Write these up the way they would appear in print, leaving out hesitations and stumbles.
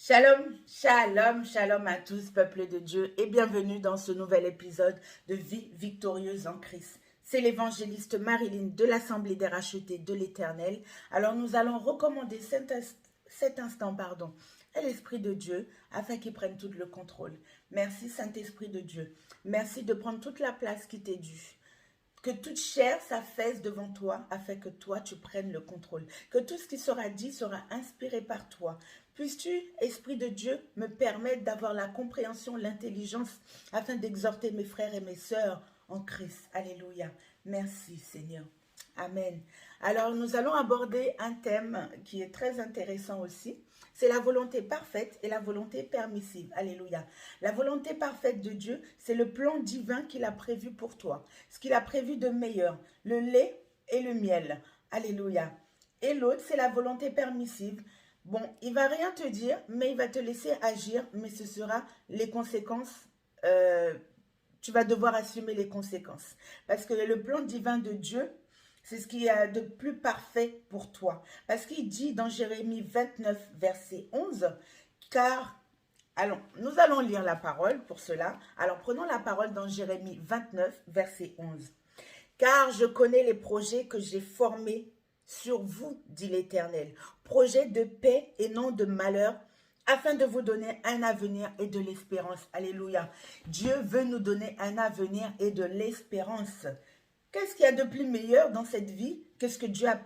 Shalom, shalom, shalom à tous, peuple de Dieu, et bienvenue dans ce nouvel épisode de Vie victorieuse en Christ. C'est l'évangéliste Marilyn de l'Assemblée des rachetés de l'Éternel. Alors nous allons recommander cet instant à l'Esprit de Dieu afin qu'il prenne tout le contrôle. Merci Saint-Esprit de Dieu. Merci de prendre toute la place qui t'est due. Que toute chair s'affaisse devant toi afin que toi tu prennes le contrôle. Que tout ce qui sera dit sera inspiré par toi. Puisses-tu, Esprit de Dieu, me permettre d'avoir la compréhension, l'intelligence afin d'exhorter mes frères et mes sœurs en Christ. Alléluia. Merci Seigneur. Amen. Alors nous allons aborder un thème qui est très intéressant aussi. C'est la volonté parfaite et la volonté permissive. Alléluia. La volonté parfaite de Dieu, c'est le plan divin qu'il a prévu pour toi. Ce qu'il a prévu de meilleur, le lait et le miel. Alléluia. Et l'autre, c'est la volonté permissive. Bon, il va rien te dire, mais il va te laisser agir, mais ce sera les conséquences. Tu vas devoir assumer les conséquences. Parce que le plan divin de Dieu, c'est ce qu'il y a de plus parfait pour toi. Parce qu'il dit dans Jérémie 29, verset 11, car, allons, nous allons lire la parole pour cela. Alors prenons la parole dans Jérémie 29, verset 11. Car je connais les projets que j'ai formés sur vous, dit l'Éternel, projets de paix et non de malheur, afin de vous donner un avenir et de l'espérance. Alléluia. Dieu veut nous donner un avenir et de l'espérance. Qu'est-ce qu'il y a de plus meilleur dans cette vie que ce que Dieu a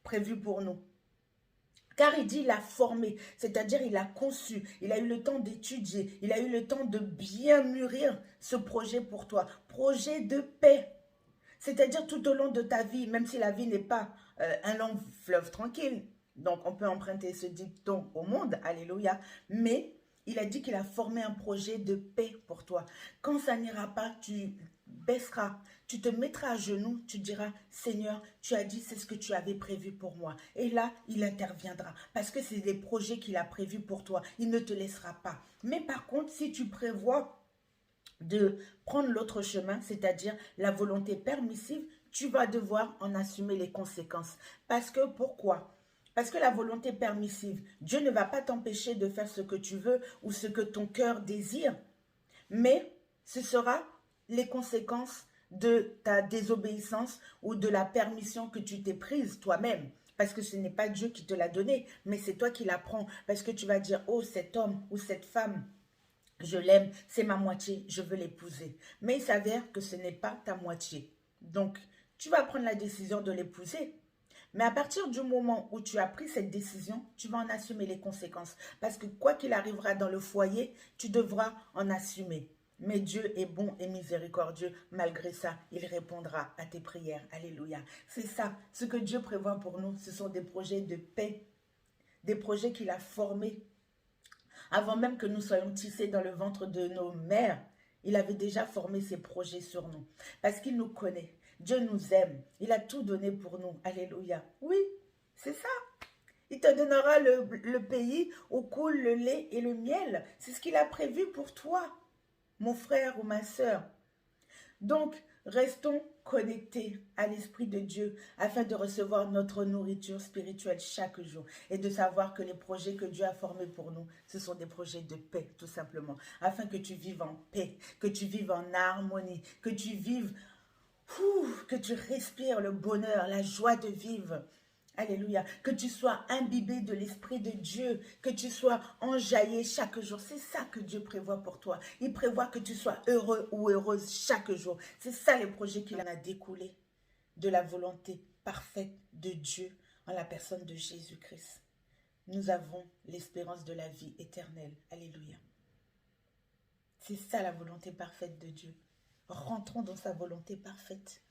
prévu pour nous? Car il dit, il a formé, c'est-à-dire il a conçu, il a eu le temps d'étudier, il a eu le temps de bien mûrir ce projet pour toi. Projet de paix. C'est-à-dire tout au long de ta vie, même si la vie n'est pas un long fleuve tranquille. Donc on peut emprunter ce dicton au monde, alléluia. Mais il a dit qu'il a formé un projet de paix pour toi. Quand ça n'ira pas, tu baisseras, tu te mettras à genoux, tu diras, Seigneur, tu as dit, c'est ce que tu avais prévu pour moi. Et là, il interviendra, parce que c'est des projets qu'il a prévus pour toi. Il ne te laissera pas. Mais par contre, si tu prévois de prendre l'autre chemin, c'est-à-dire la volonté permissive, tu vas devoir en assumer les conséquences. Parce que, pourquoi ? Parce que la volonté permissive, Dieu ne va pas t'empêcher de faire ce que tu veux ou ce que ton cœur désire, mais ce sera les conséquences de ta désobéissance ou de la permission que tu t'es prise toi-même. Parce que ce n'est pas Dieu qui te l'a donné, mais c'est toi qui la prends. Parce que tu vas dire, oh, cet homme ou cette femme, je l'aime, c'est ma moitié, je veux l'épouser. Mais il s'avère que ce n'est pas ta moitié. Donc, tu vas prendre la décision de l'épouser. Mais à partir du moment où tu as pris cette décision, tu vas en assumer les conséquences. Parce que quoi qu'il arrivera dans le foyer, tu devras en assumer. Mais Dieu est bon et miséricordieux. Malgré ça, il répondra à tes prières. Alléluia. C'est ça. Ce que Dieu prévoit pour nous, ce sont des projets de paix. Des projets qu'il a formés. Avant même que nous soyons tissés dans le ventre de nos mères, il avait déjà formé ses projets sur nous. Parce qu'il nous connaît. Dieu nous aime. Il a tout donné pour nous. Alléluia. Oui, c'est ça. Il te donnera le pays où coule le lait et le miel. C'est ce qu'il a prévu pour toi, mon frère ou ma sœur. Donc, restons connectés à l'Esprit de Dieu afin de recevoir notre nourriture spirituelle chaque jour et de savoir que les projets que Dieu a formés pour nous, ce sont des projets de paix, tout simplement, afin que tu vives en paix, que tu vives en harmonie, que tu vives, que tu respires le bonheur, la joie de vivre. Alléluia. Que tu sois imbibé de l'Esprit de Dieu, que tu sois enjaillé chaque jour. C'est ça que Dieu prévoit pour toi. Il prévoit que tu sois heureux ou heureuse chaque jour. C'est ça les projets qu'il en a découlé de la volonté parfaite de Dieu en la personne de Jésus-Christ. Nous avons l'espérance de la vie éternelle. Alléluia. C'est ça la volonté parfaite de Dieu. Rentrons dans sa volonté parfaite.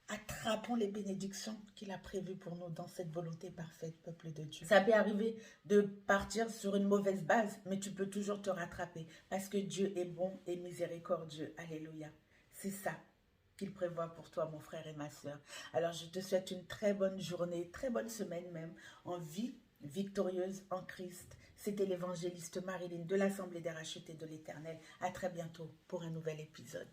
Attrapons les bénédictions qu'il a prévues pour nous dans cette volonté parfaite, peuple de Dieu. Ça peut arriver de partir sur une mauvaise base, mais tu peux toujours te rattraper parce que Dieu est bon et miséricordieux. Alléluia. C'est ça qu'il prévoit pour toi, mon frère et ma soeur. Alors, je te souhaite une très bonne journée, très bonne semaine même, en vie victorieuse en Christ. C'était l'évangéliste Marilyn de l'Assemblée des rachetés de l'Éternel. À très bientôt pour un nouvel épisode.